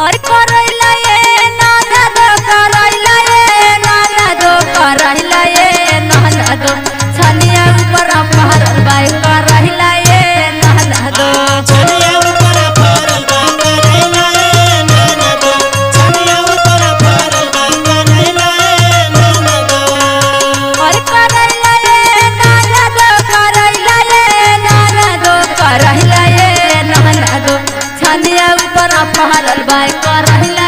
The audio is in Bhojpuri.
और करैला ये ननद करैला ये ननद करैला ये ननद छनिया ऊपर पहरल बाई करैला ये ननद छनिया ऊपर पहरल बा करैला ए ननद छनिया ऊपर पहरल बा करैला ए ननद और करैला ये ननद करैला ये ननद करैला ये ननद छनिया ऊपर पहरल बाई करैला